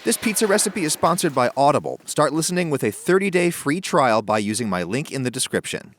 This pizza recipe is sponsored by Audible. Start listening with a 30-day free trial by using my link in the description.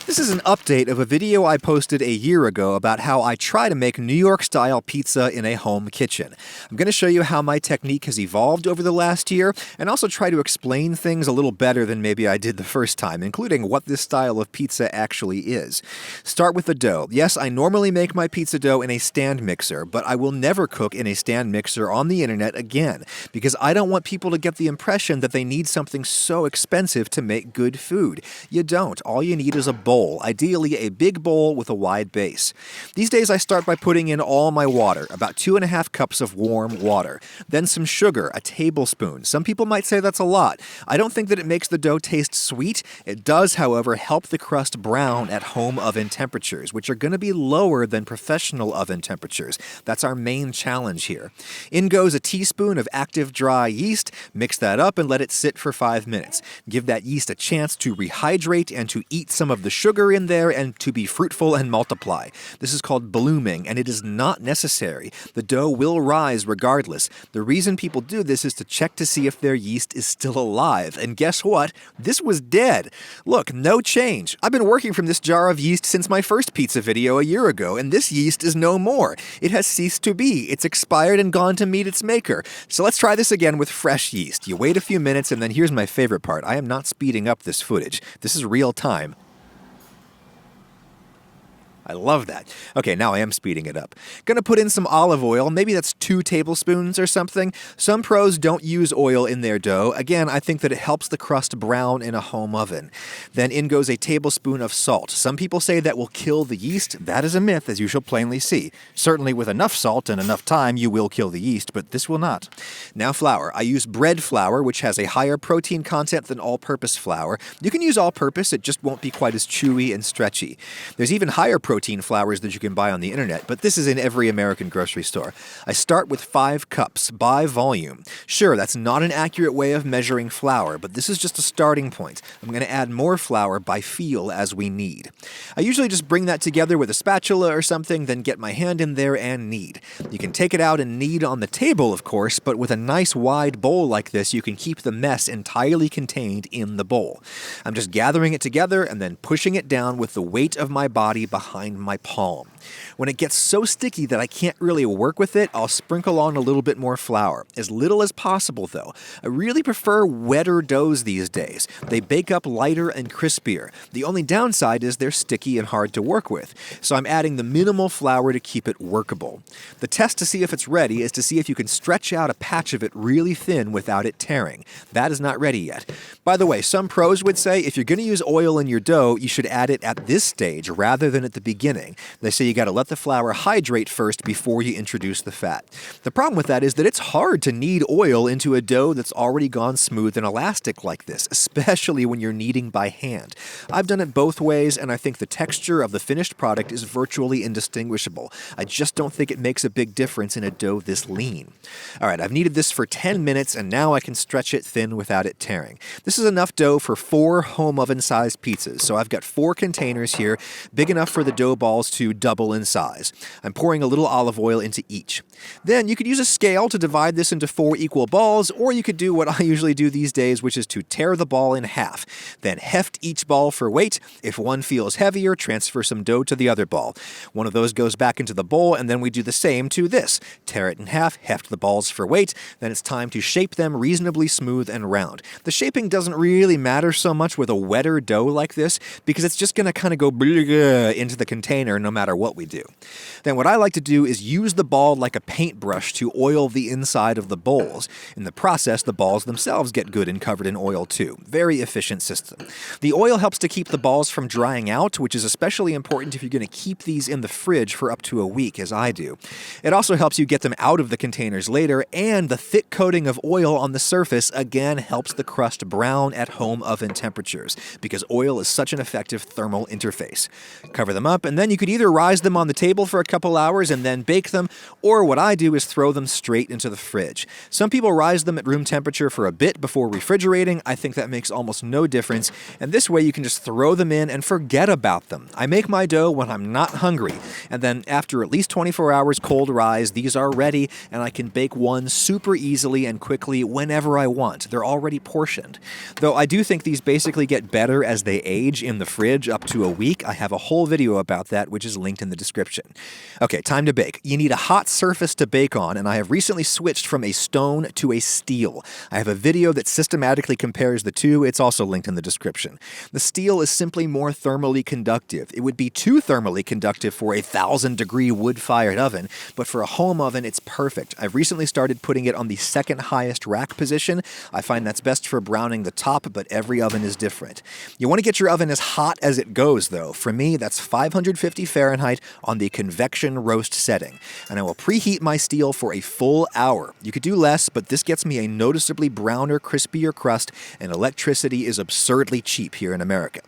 This is an update of a video I posted a year ago about how I try to make New York-style pizza in a home kitchen. I'm going to show you how my technique has evolved over the last year, and also try to explain things a little better than maybe I did the first time, including what this style of pizza actually is. Start with the dough. Yes, I normally make my pizza dough in a stand mixer, but I will never cook in a stand mixer on the internet again, because I don't want people to get the impression that they need something so expensive to make good food. You don't. All you need is a bowl. Ideally a big bowl with a wide base. These days I start by putting in all my water, about 2.5 cups of warm water. Then some sugar, a tablespoon. Some people might say that's a lot. I don't think that it makes the dough taste sweet. It does, however, help the crust brown at home oven temperatures, which are going to be lower than professional oven temperatures. That's our main challenge here. In goes a teaspoon of active dry yeast. Mix that up and let it sit for 5 minutes. Give that yeast a chance to rehydrate and to eat some of the sugar in there and to be fruitful and multiply. This is called blooming, and it is not necessary. The dough will rise regardless. The reason people do this is to check to see if their yeast is still alive. And guess what? This was dead. Look, no change. I've been working from this jar of yeast since my first pizza video a year ago, and this yeast is no more. It has ceased to be. It's expired and gone to meet its maker. So let's try this again with fresh yeast. You wait a few minutes, and then here's my favorite part. I am not speeding up this footage. This is real time. I love that. Okay, now I am speeding it up. Gonna put in some olive oil. Maybe that's 2 tablespoons or something. Some pros don't use oil in their dough. Again, I think that it helps the crust brown in a home oven. Then in goes a tablespoon of salt. Some people say that will kill the yeast. That is a myth, as you shall plainly see. Certainly with enough salt and enough time, you will kill the yeast, but this will not. Now flour. I use bread flour, which has a higher protein content than all-purpose flour. You can use all-purpose, it just won't be quite as chewy and stretchy. There's even higher protein flours that you can buy on the internet, but this is in every American grocery store. I start with 5 cups by volume. Sure, that's not an accurate way of measuring flour, but this is just a starting point. I'm going to add more flour by feel as we knead. I usually just bring that together with a spatula or something, then get my hand in there and knead. You can take it out and knead on the table, of course, but with a nice wide bowl like this, you can keep the mess entirely contained in the bowl. I'm just gathering it together and then pushing it down with the weight of my body behind my palm. When it gets so sticky that I can't really work with it, I'll sprinkle on a little bit more flour. As little as possible, though. I really prefer wetter doughs these days. They bake up lighter and crispier. The only downside is they're sticky and hard to work with, so I'm adding the minimal flour to keep it workable. The test to see if it's ready is to see if you can stretch out a patch of it really thin without it tearing. That is not ready yet. By the way, some pros would say if you're going to use oil in your dough, you should add it at this stage rather than at the beginning. They say you got to let the flour hydrate first before you introduce the fat. The problem with that is that it's hard to knead oil into a dough that's already gone smooth and elastic like this, especially when you're kneading by hand. I've done it both ways, and I think the texture of the finished product is virtually indistinguishable. I just don't think it makes a big difference in a dough this lean. All right, I've kneaded this for 10 minutes, and now I can stretch it thin without it tearing. This is enough dough for 4 home oven-sized pizzas, so I've got 4 containers here, big enough for the dough balls to double in size. I'm pouring a little olive oil into each. Then you could use a scale to divide this into 4 equal balls, or you could do what I usually do these days, which is to tear the ball in half. Then heft each ball for weight. If one feels heavier, transfer some dough to the other ball. One of those goes back into the bowl, and then we do the same to this. Tear it in half, heft the balls for weight, then it's time to shape them reasonably smooth and round. The shaping doesn't really matter so much with a wetter dough like this, because it's just going to kind of go into the container no matter what we do. Then what I like to do is use the ball like a paintbrush to oil the inside of the bowls. In the process, the balls themselves get good and covered in oil too. Very efficient system. The oil helps to keep the balls from drying out, which is especially important if you're going to keep these in the fridge for up to a week, as I do. It also helps you get them out of the containers later, and the thick coating of oil on the surface again helps the crust brown at home oven temperatures, because oil is such an effective thermal interface. Cover them up, and then you could either rise rise them on the table for a couple hours and then bake them, or what I do is throw them straight into the fridge. Some people rise them at room temperature for a bit before refrigerating. I think that makes almost no difference, and this way you can just throw them in and forget about them. I make my dough when I'm not hungry, and then after at least 24 hours cold rise, these are ready, and I can bake one super easily and quickly whenever I want. They're already portioned. Though I do think these basically get better as they age in the fridge up to a week. I have a whole video about that, which is linked in the description. Okay, time to bake. You need a hot surface to bake on, and I have recently switched from a stone to a steel. I have a video that systematically compares the two. It's also linked in the description. The steel is simply more thermally conductive. It would be too thermally conductive for a 1,000-degree wood-fired oven, but for a home oven, it's perfect. I've recently started putting it on the second highest rack position. I find that's best for browning the top, but every oven is different. You want to get your oven as hot as it goes, though. For me, that's 550 Fahrenheit on the convection roast setting, and I will preheat my steel for a full hour. You could do less, but this gets me a noticeably browner, crispier crust, and electricity is absurdly cheap here in America.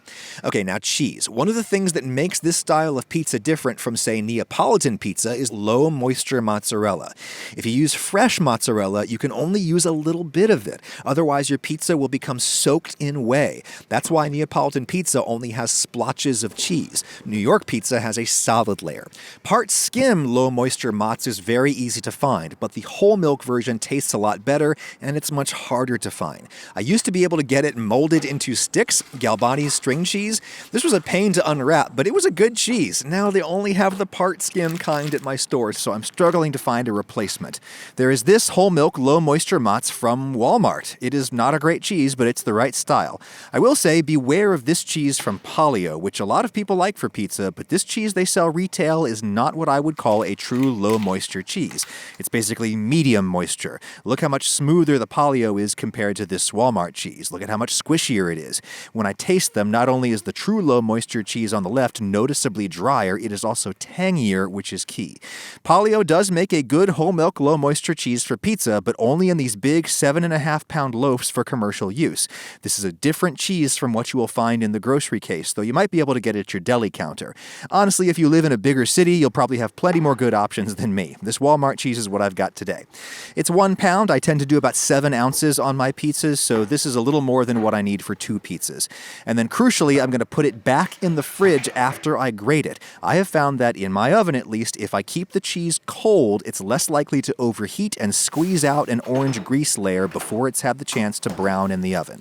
Okay, now cheese. One of the things that makes this style of pizza different from, say, Neapolitan pizza is low-moisture mozzarella. If you use fresh mozzarella, you can only use a little bit of it. Otherwise, your pizza will become soaked in whey. That's why Neapolitan pizza only has splotches of cheese. New York pizza has a solid layer. Part skim low-moisture mozz is very easy to find, but the whole milk version tastes a lot better, and it's much harder to find. I used to be able to get it molded into sticks, Galbani's string cheese. This was a pain to unwrap, but it was a good cheese. Now they only have the part skim kind at my stores, so I'm struggling to find a replacement. There is this whole milk low moisture mozz from Walmart. It is not a great cheese, but it's the right style. I will say beware of this cheese from Polio, which a lot of people like for pizza, but this cheese they sell retail is not what I would call a true low moisture cheese. It's basically medium moisture. Look how much smoother the Polio is compared to this Walmart cheese. Look at how much squishier it is. When I taste them, not only is the true low moisture cheese on the left noticeably drier, it is also tangier, which is key. Polio does make a good whole milk low moisture cheese for pizza, but only in these big 7.5-pound loaves for commercial use. This is a different cheese from what you will find in the grocery case, though you might be able to get it at your deli counter. Honestly, if you live in a bigger city, you'll probably have plenty more good options than me. This Walmart cheese is what I've got today. It's 1 pound. I tend to do about 7 ounces on my pizzas, so this is a little more than what I need for 2 pizzas. And then crucially, I'm going to put it back in the fridge after I grate it. I have found that, in my oven at least, if I keep the cheese cold, it's less likely to overheat and squeeze out an orange grease layer before it's had the chance to brown in the oven.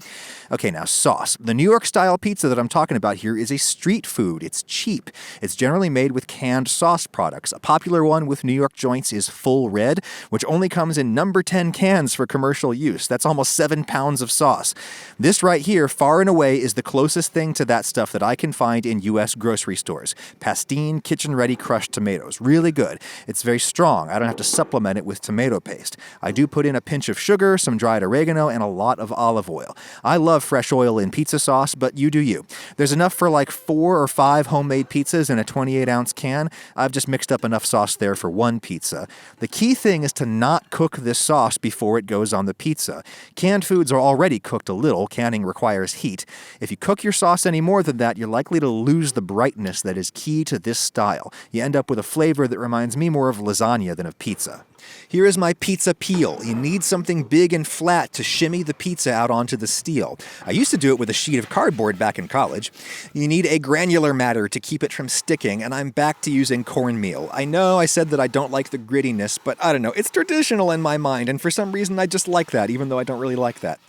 Okay, now sauce. The New York style pizza that I'm talking about here is a street food. It's cheap. It's generally made with canned sauce products. A popular one with New York joints is Full Red, which only comes in number 10 cans for commercial use. That's almost 7 pounds of sauce. This right here, far and away, is the closest thing to that stuff that I can find in U.S. grocery stores. Pastene Kitchen Ready crushed tomatoes. Really good. It's very strong. I don't have to supplement it with tomato paste. I do put in a pinch of sugar, some dried oregano, and a lot of olive oil. I love fresh oil in pizza sauce, but you do you. There's enough for like 4 or 5 homemade pizzas in a 28-ounce can. I've just mixed up enough sauce there for 1 pizza. The key thing is to not cook this sauce before it goes on the pizza. Canned foods are already cooked a little. Canning requires heat. If you cook your sauce any more than that, you're likely to lose the brightness that is key to this style. You end up with a flavor that reminds me more of lasagna than of pizza. Here is my pizza peel. You need something big and flat to shimmy the pizza out onto the steel. I used to do it with a sheet of cardboard back in college. You need a granular matter to keep it from sticking, and I'm back to using cornmeal. I know I said that I don't like the grittiness, but I don't know, it's traditional in my mind, and for some reason I just like that, even though I don't really like that.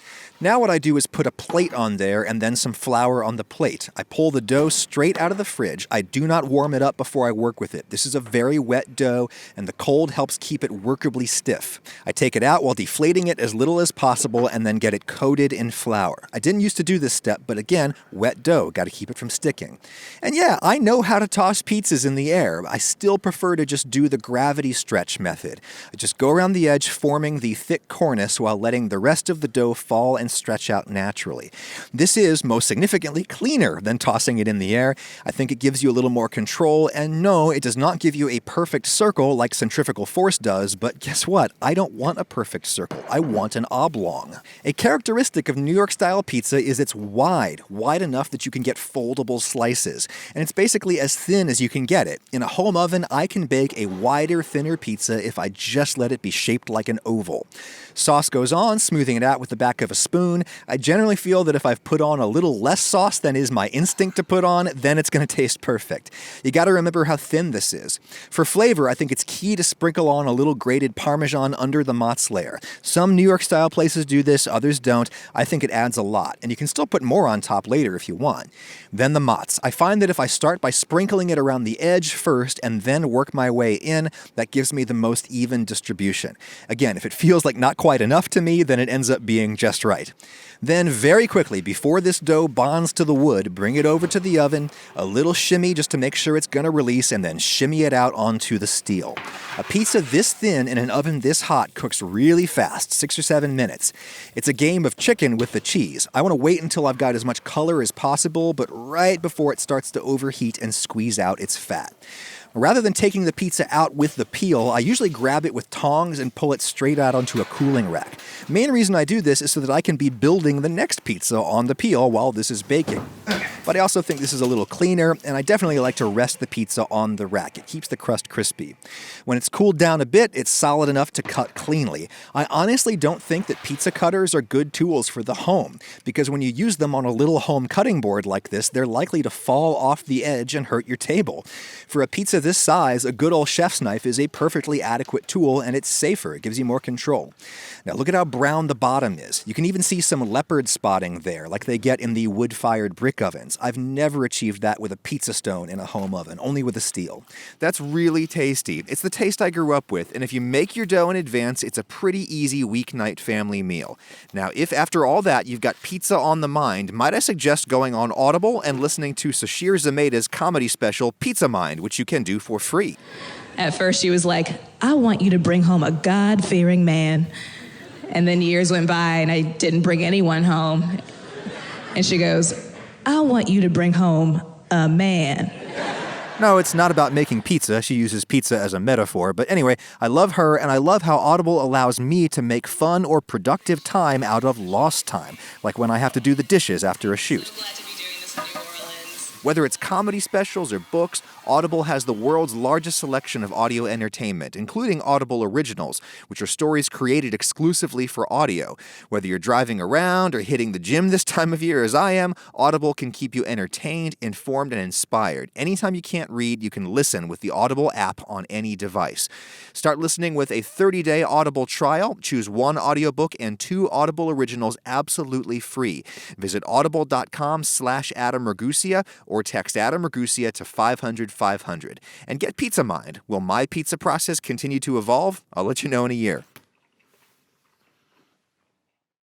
Now what I do is put a plate on there and then some flour on the plate. I pull the dough straight out of the fridge. I do not warm it up before I work with it. This is a very wet dough, and the cold helps keep it workably stiff. I take it out while deflating it as little as possible and then get it coated in flour. I didn't used to do this step, but again, wet dough, got to keep it from sticking. And yeah, I know how to toss pizzas in the air. I still prefer to just do the gravity stretch method. I just go around the edge, forming the thick cornice while letting the rest of the dough fall and stretch out naturally. This is, most significantly, cleaner than tossing it in the air. I think it gives you a little more control, and no, it does not give you a perfect circle like centrifugal force does, does, but guess what? I don't want a perfect circle. I want an oblong. A characteristic of New York-style pizza is it's wide enough that you can get foldable slices, and it's basically as thin as you can get it. In a home oven, I can bake a wider, thinner pizza if I just let it be shaped like an oval. Sauce goes on, smoothing it out with the back of a spoon. I generally feel that if I've put on a little less sauce than is my instinct to put on, then it's going to taste perfect. You got to remember how thin this is. For flavor, I think it's key to sprinkle on a little grated parmesan under the mozz layer. Some New York-style places do this, others don't. I think it adds a lot, and you can still put more on top later if you want. Then the mozz. I find that if I start by sprinkling it around the edge first and then work my way in, that gives me the most even distribution. Again, if it feels like not quite enough to me, then it ends up being just right. Then very quickly, before this dough bonds to the wood, bring it over to the oven, a little shimmy just to make sure it's going to release, and then shimmy it out onto the steel. A pizza this thin in an oven this hot cooks really fast, 6 or 7 minutes. It's a game of chicken with the cheese. I want to wait until I've got as much color as possible, but right before it starts to overheat and squeeze out its fat. Rather than taking the pizza out with the peel, I usually grab it with tongs and pull it straight out onto a cooling rack. Main reason I do this is so that I can be building the next pizza on the peel while this is baking. But I also think this is a little cleaner, and I definitely like to rest the pizza on the rack. It keeps the crust crispy. When it's cooled down a bit, it's solid enough to cut cleanly. I honestly don't think that pizza cutters are good tools for the home, because when you use them on a little home cutting board like this, they're likely to fall off the edge and hurt your table. For a pizza this size, a good old chef's knife is a perfectly adequate tool, and it's safer. It gives you more control. Now look at how brown the bottom is. You can even see some leopard spotting there, like they get in the wood-fired brick ovens. I've never achieved that with a pizza stone in a home oven, only with a steel. That's really tasty. It's the taste I grew up with, and if you make your dough in advance, it's a pretty easy weeknight family meal. Now, if after all that you've got pizza on the mind, might I suggest going on Audible and listening to Sashir Zameda's comedy special, Pizza Mind, which you can do for free. At first, she was like, I want you to bring home a God-fearing man. And then years went by, and I didn't bring anyone home. And she goes, I want you to bring home a man. No, it's not about making pizza. She uses pizza as a metaphor. But anyway, I love her, and I love how Audible allows me to make fun or productive time out of lost time, like when I have to do the dishes after a shoot. Glad to be doing this in New Orleans. Whether it's comedy specials or books, Audible has the world's largest selection of audio entertainment, including Audible Originals, which are stories created exclusively for audio. Whether you're driving around or hitting the gym this time of year as I am, Audible can keep you entertained, informed, and inspired. Anytime you can't read, you can listen with the Audible app on any device. Start listening with a 30-day Audible trial. Choose 1 audiobook and 2 Audible Originals absolutely free. Visit audible.com/Adam Ragusea or text Adam Ragusea to 500-500. And get Pizza Mind. Will my pizza process continue to evolve? I'll let you know in a year.